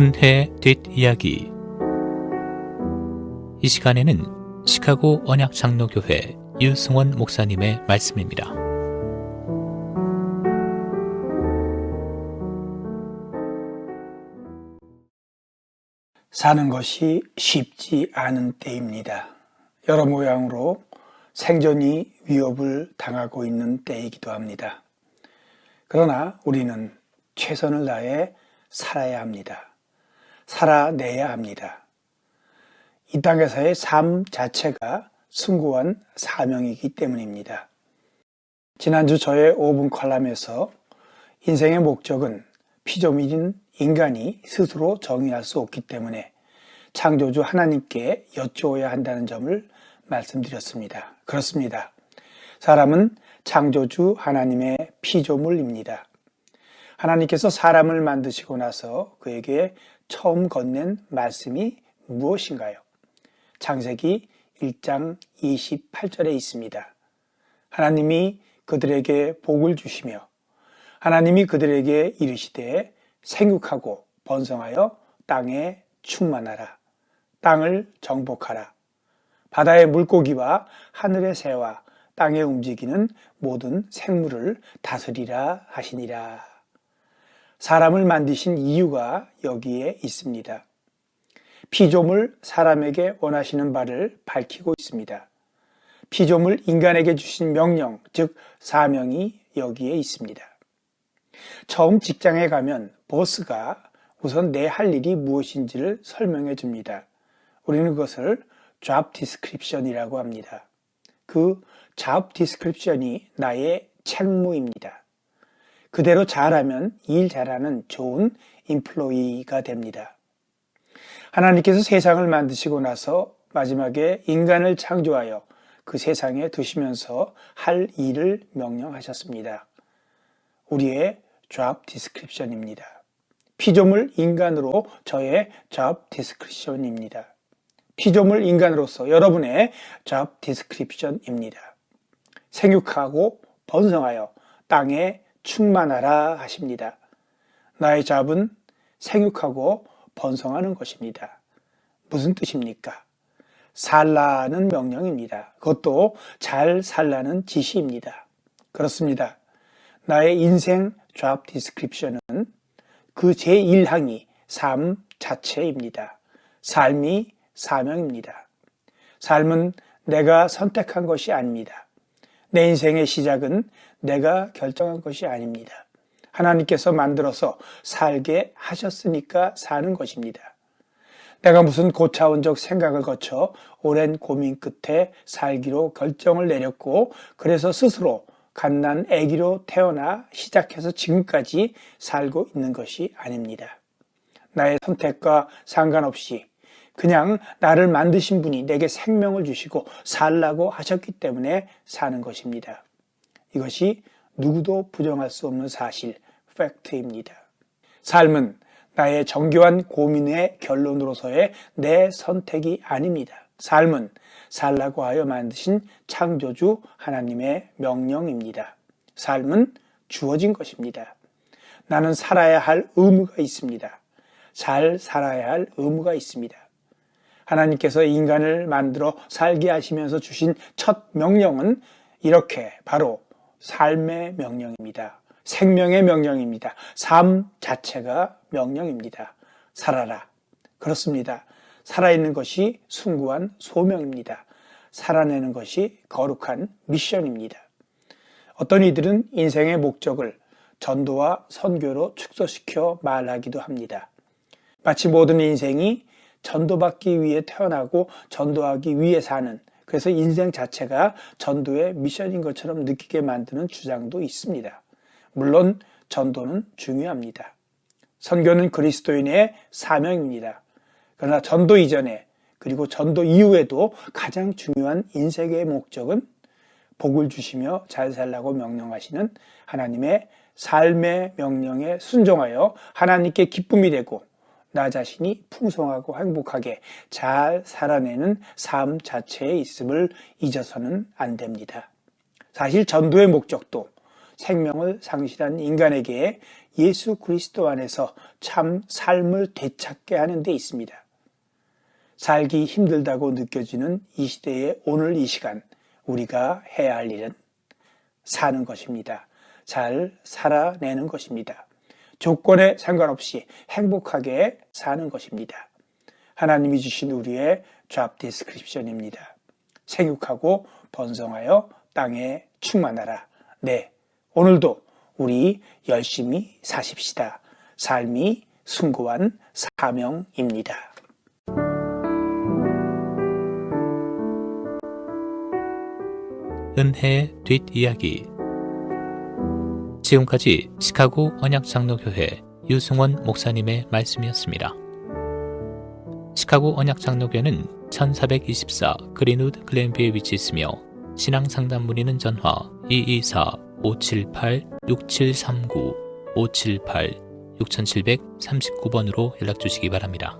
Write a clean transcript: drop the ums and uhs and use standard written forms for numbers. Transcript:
은혜 뒷이야기. 이 시간에는 시카고 언약장로교회 유승원 목사님의 말씀입니다. 사는 것이 쉽지 않은 때입니다. 여러 모양으로 생존이 위협을 당하고 있는 때이기도 합니다. 그러나 우리는 최선을 다해 살아야 합니다. 살아내야 합니다. 이 땅에서의 삶 자체가 숭고한 사명이기 때문입니다. 지난주 저의 5분 컬럼에서 인생의 목적은 피조물인 인간이 스스로 정의할 수 없기 때문에 창조주 하나님께 여쭈어야 한다는 점을 말씀드렸습니다. 그렇습니다. 사람은 창조주 하나님의 피조물입니다. 하나님께서 사람을 만드시고 나서 그에게 처음 건넨 말씀이 무엇인가요? 창세기 1장 28절에 있습니다. 하나님이 그들에게 복을 주시며 하나님이 그들에게 이르시되 생육하고 번성하여 땅에 충만하라. 땅을 정복하라. 바다의 물고기와 하늘의 새와 땅에 움직이는 모든 생물을 다스리라 하시니라. 사람을 만드신 이유가 여기에 있습니다. 피조물 사람에게 원하시는 바를 밝히고 있습니다. 피조물 인간에게 주신 명령, 즉 사명이 여기에 있습니다. 처음 직장에 가면 보스가 우선 내 할 일이 무엇인지를 설명해 줍니다. 우리는 그것을 job description이라고 합니다. 그 job description이 나의 책무입니다. 그대로 잘하면 일 잘하는 좋은 employee가 됩니다. 하나님께서 세상을 만드시고 나서 마지막에 인간을 창조하여 그 세상에 두시면서 할 일을 명령하셨습니다. 우리의 job description입니다. 피조물 인간으로 저의 job description입니다. 피조물 인간으로서 여러분의 job description입니다. 생육하고 번성하여 땅에 충만하라 하십니다. 나의 job은 생육하고 번성하는 것입니다. 무슨 뜻입니까? 살라는 명령입니다. 그것도 잘 살라는 지시입니다. 그렇습니다. 나의 인생 job description은 그 제1항이 삶 자체입니다. 삶이 사명입니다. 삶은 내가 선택한 것이 아닙니다. 내 인생의 시작은 내가 결정한 것이 아닙니다. 하나님께서 만들어서 살게 하셨으니까 사는 것입니다. 내가 무슨 고차원적 생각을 거쳐 오랜 고민 끝에 살기로 결정을 내렸고 그래서 스스로 갓난 아기로 태어나 시작해서 지금까지 살고 있는 것이 아닙니다. 나의 선택과 상관없이 그냥 나를 만드신 분이 내게 생명을 주시고 살라고 하셨기 때문에 사는 것입니다. 이것이 누구도 부정할 수 없는 사실, 팩트입니다. 삶은 나의 정교한 고민의 결론으로서의 내 선택이 아닙니다. 삶은 살라고 하여 만드신 창조주 하나님의 명령입니다. 삶은 주어진 것입니다. 나는 살아야 할 의무가 있습니다. 잘 살아야 할 의무가 있습니다. 하나님께서 인간을 만들어 살게 하시면서 주신 첫 명령은 이렇게 바로 삶의 명령입니다. 생명의 명령입니다. 삶 자체가 명령입니다. 살아라. 그렇습니다. 살아있는 것이 숭고한 소명입니다. 살아내는 것이 거룩한 미션입니다. 어떤 이들은 인생의 목적을 전도와 선교로 축소시켜 말하기도 합니다. 마치 모든 인생이 전도받기 위해 태어나고 전도하기 위해 사는, 그래서 인생 자체가 전도의 미션인 것처럼 느끼게 만드는 주장도 있습니다. 물론 전도는 중요합니다. 선교는 그리스도인의 사명입니다. 그러나 전도 이전에 그리고 전도 이후에도 가장 중요한 인생의 목적은 복을 주시며 잘 살라고 명령하시는 하나님의 삶의 명령에 순종하여 하나님께 기쁨이 되고 나 자신이 풍성하고 행복하게 잘 살아내는 삶 자체에 있음을 잊어서는 안 됩니다. 사실 전도의 목적도 생명을 상실한 인간에게 예수 그리스도 안에서 참 삶을 되찾게 하는 데 있습니다. 살기 힘들다고 느껴지는 이 시대의 오늘 이 시간, 우리가 해야 할 일은 사는 것입니다. 잘 살아내는 것입니다. 조건에 상관없이 행복하게 사는 것입니다. 하나님이 주신 우리의 잡 디스크립션입니다. 생육하고 번성하여 땅에 충만하라. 네, 오늘도 우리 열심히 사십시다. 삶이 숭고한 사명입니다. 은혜의 뒷이야기. 지금까지 시카고 언약장로교회 유승원 목사님의 말씀이었습니다. 시카고 언약장로교회는 1424 그린우드 글렌뷰에 위치했으며 신앙상담 문의는 전화 224-578-6739 578-6739번으로 연락주시기 바랍니다.